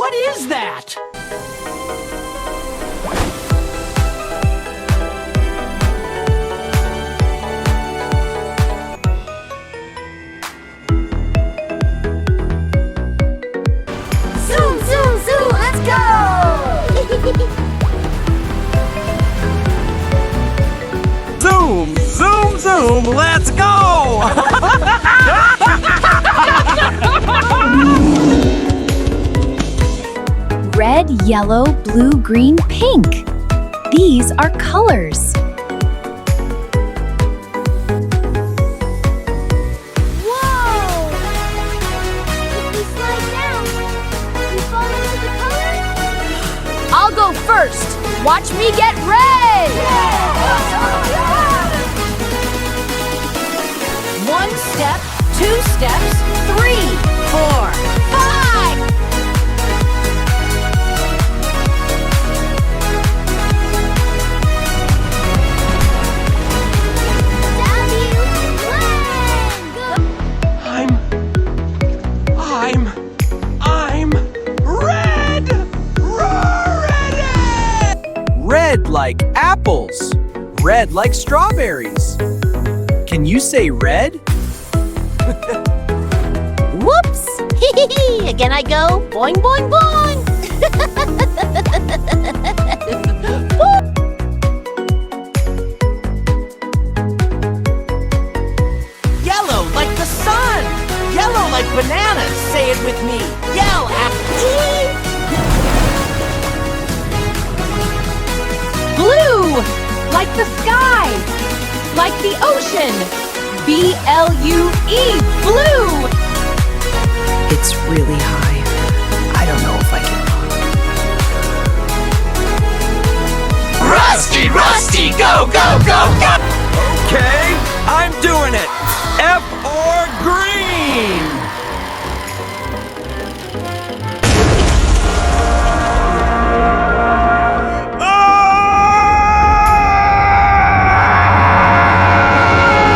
What is that? Zoom, zoom, zoom, let's go! Zoom, zoom, zoom, let's go! Red, yellow, blue, green, pink. These are colors. Whoa! If we slide down, we fall into the colors? I'll go first. Watch me get red. One step, two steps, 3, 4, 5. I'm red! Red like apples. Red like strawberries. Can you say red? Whoops! Again I go, boing, boing, boing! Yellow like the sun. Yellow like bananas. Say it with me. Yell at Blue, like the sky, like the ocean. B-L-U-E, blue. It's really high. I don't know if I can. Rusty, Rusty, go, go, go, go! Okay, I'm doing it. F or